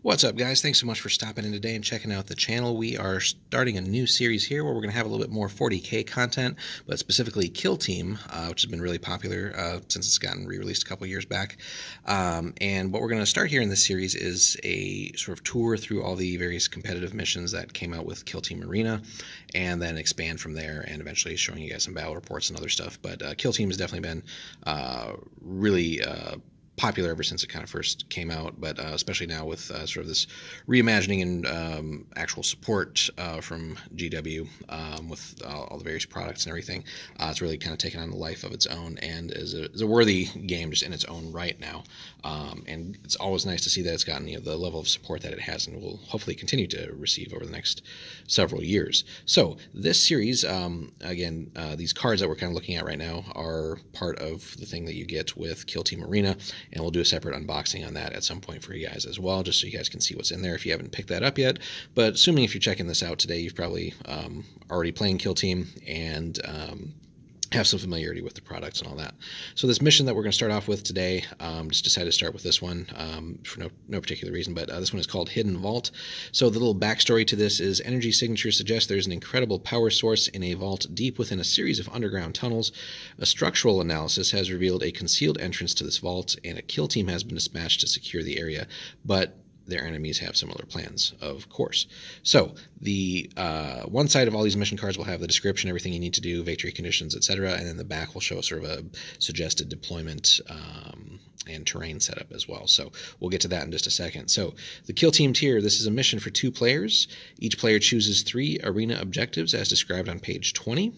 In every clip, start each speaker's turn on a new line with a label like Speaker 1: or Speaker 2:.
Speaker 1: What's up, guys? Thanks so much for stopping in today and checking out the channel. We are starting a new series here where we're going to have a little bit more 40K content, but specifically Kill Team, which has been really popular since it's gotten re-released a couple years back. And what we're going to start here in this series is a sort of tour through all the various competitive missions that came out with Kill Team Arena, and then expand from there and eventually showing you guys some battle reports and other stuff. But Kill Team has definitely been really popular ever since it kind of first came out, but especially now with sort of this reimagining and actual support from GW with all the various products and everything. It's really kind of taken on the life of its own and is a worthy game just in its own right now. And it's always nice to see that it's gotten the level of support that it has and will hopefully continue to receive over the next several years. So this series, again, these cards that we're kind of looking at right now are part of the thing that you get with Kill Team Arena, and we'll do a separate unboxing on that at some point for you guys as well, just so you guys can see what's in there if you haven't picked that up yet. But assuming if you're checking this out today, you've probably already playing Kill Team and have some familiarity with the products and all that. So this mission that we're going to start off with today, just decided to start with this one for no particular reason, but this one is called Hidden Vault. So the little backstory to this is energy signatures suggest there's an incredible power source in a vault deep within a series of underground tunnels. A structural analysis has revealed a concealed entrance to this vault, and a kill team has been dispatched to secure the area, but their enemies have similar plans, of course. So the one side of all these mission cards will have the description, everything you need to do, victory conditions, etc., and then the back will show sort of a suggested deployment and terrain setup as well. So we'll get to that in just a second. So the Kill Team tier, this is a mission for 2 players. Each player chooses 3 arena objectives as described on page 20.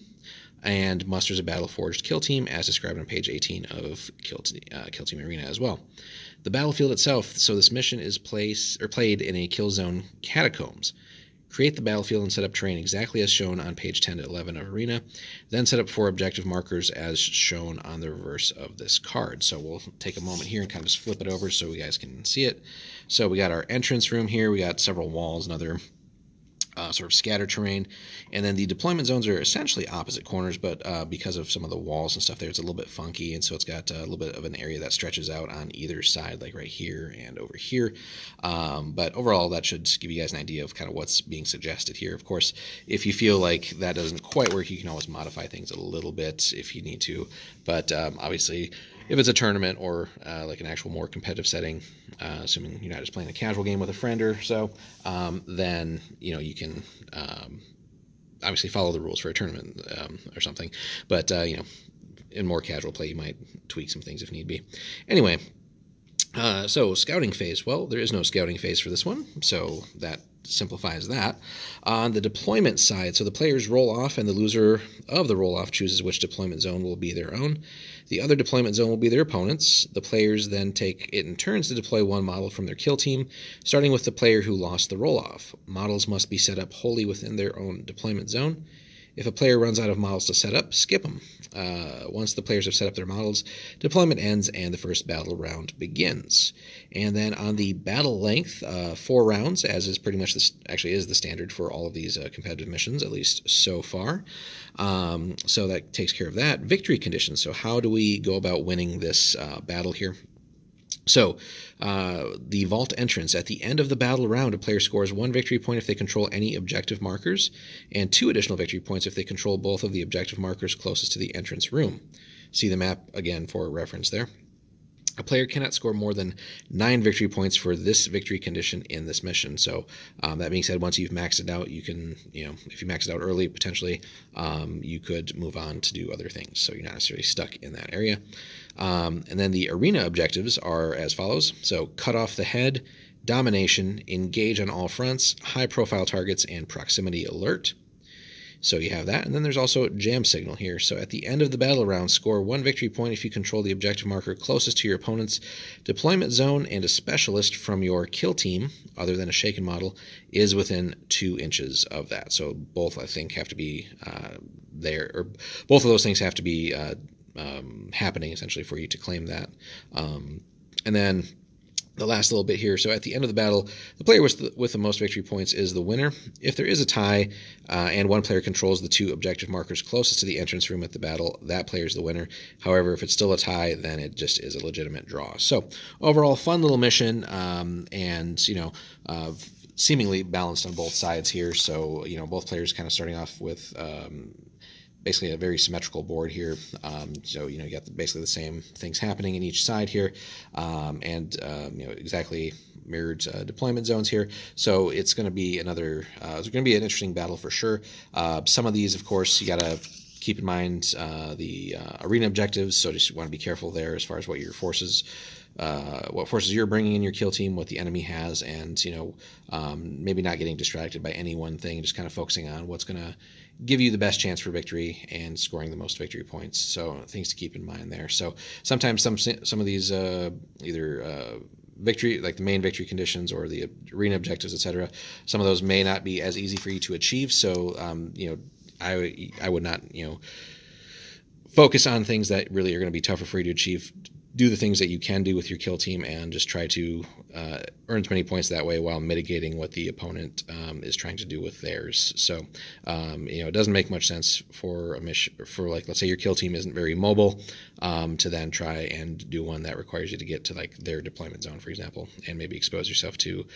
Speaker 1: And musters a battle-forged kill team as described on page 18 of Kill Team Arena as well. The battlefield itself, so this mission is played in a kill zone catacombs. Create the battlefield and set up terrain exactly as shown on page 10 to 11 of Arena. Then set up 4 objective markers as shown on the reverse of this card. So we'll take a moment here and kind of just flip it over so you guys can see it. So we got our entrance room here. We got several walls and other sort of scattered terrain, and then the deployment zones are essentially opposite corners, but because of some of the walls and stuff there, it's a little bit funky, and so it's got a little bit of an area that stretches out on either side, like right here and over here. But overall, that should give you guys an idea of kind of what's being suggested here. Of course, if you feel like that doesn't quite work, you can always modify things a little bit if you need to, but obviously, if it's a tournament or like an actual more competitive setting, assuming you're not just playing a casual game with a friend or so, then you can obviously follow the rules for a tournament or something. But in more casual play, you might tweak some things if need be. Anyway, so scouting phase. Well, there is no scouting phase for this one, so that simplifies that. On the deployment side, so the players roll off, and the loser of the roll-off chooses which deployment zone will be their own. The other deployment zone will be their opponent's. The players then take it in turns to deploy one model from their kill team, starting with the player who lost the roll-off. Models must be set up wholly within their own deployment zone. If a player runs out of models to set up, skip them. Once the players have set up their models, deployment ends and the first battle round begins. And then on the battle length, 4 rounds, as is pretty much actually is the standard for all of these competitive missions, at least so far. So that takes care of that. Victory conditions. So how do we go about winning this battle here? So, the vault entrance. At the end of the battle round, a player scores 1 victory point if they control any objective markers, and 2 additional victory points if they control both of the objective markers closest to the entrance room. See the map again for reference there. A player cannot score more than 9 victory points for this victory condition in this mission. So that being said, once you've maxed it out, you can, if you max it out early, potentially, you could move on to do other things. So you're not necessarily stuck in that area. And then the arena objectives are as follows. So cut off the head, domination, engage on all fronts, high profile targets, and proximity alert. So you have that, and then there's also jam signal here. So at the end of the battle round, score 1 victory point if you control the objective marker closest to your opponent's deployment zone, and a specialist from your kill team, other than a shaken model, is within 2 inches of that. So both, I think, have to be there, or both of those things have to be happening essentially for you to claim that. And then the last little bit here. So at the end of the battle, the player with the most victory points is the winner. If there is a tie and one player controls the 2 objective markers closest to the entrance room at the battle, that player is the winner. However, if it's still a tie, then it just is a legitimate draw. So overall, fun little mission, and seemingly balanced on both sides here. So both players kind of starting off with basically a very symmetrical board here. So you got basically the same things happening in each side here, and exactly mirrored deployment zones here. So it's going to be it's going to be an interesting battle for sure. Some of these, of course, you got to keep in mind the arena objectives. So just want to be careful there as far as what your forces. What forces you're bringing in your kill team, what the enemy has, and maybe not getting distracted by any one thing, just kind of focusing on what's going to give you the best chance for victory and scoring the most victory points. So things to keep in mind there. So sometimes some of these either victory, like the main victory conditions or the arena objectives, etc., some of those may not be as easy for you to achieve. So I would not focus on things that really are going to be tougher for you to achieve. Do the things that you can do with your kill team and just try to earn as many points that way while mitigating what the opponent is trying to do with theirs. So it doesn't make much sense for a mission, for like, let's say your kill team isn't very mobile, to then try and do one that requires you to get to like their deployment zone, for example, and maybe expose yourself to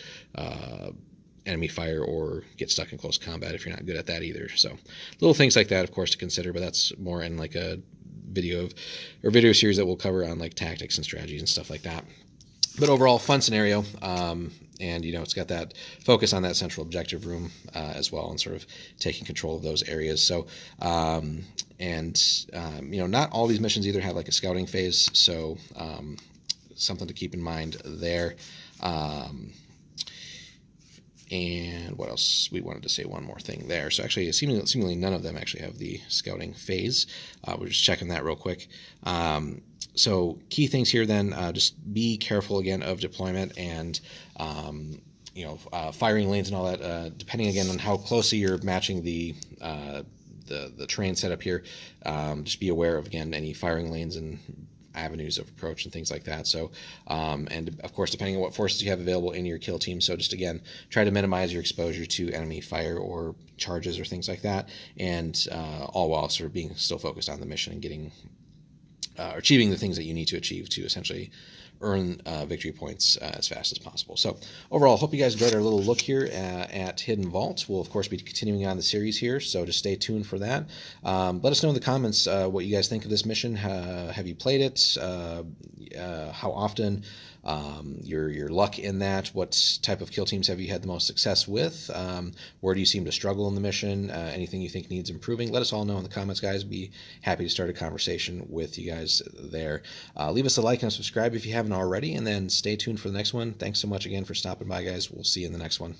Speaker 1: enemy fire or get stuck in close combat if you're not good at that either. So little things like that, of course, to consider, but that's more in like a video series that we'll cover on like tactics and strategies and stuff like that. But overall, fun scenario, and it's got that focus on that central objective room as well, and sort of taking control of those areas. So not all these missions either have like a scouting phase, so something to keep in mind there. And what else? We wanted to say one more thing there. So actually, seemingly none of them actually have the scouting phase. We're just checking that real quick. So key things here then, just be careful again of deployment and firing lanes and all that. Depending again on how closely you're matching the terrain setup here, just be aware of again any firing lanes and avenues of approach and things like that. So and of course, depending on what forces you have available in your kill team, so just again try to minimize your exposure to enemy fire or charges or things like that, and all while sort of being still focused on the mission and getting achieving the things that you need to achieve to essentially earn victory points as fast as possible. So overall, hope you guys enjoyed our little look here at Hidden Vault. We'll of course be continuing on the series here, so just stay tuned for that. Let us know in the comments what you guys think of this mission. Have you played it? How often? Your luck in that. What type of kill teams have you had the most success with? Where do you seem to struggle in the mission? Anything you think needs improving? Let us all know in the comments, guys. Be happy to start a conversation with you guys there. Leave us a like and a subscribe if you haven't already, and then stay tuned for the next one. Thanks so much again for stopping by, guys. We'll see you in the next one.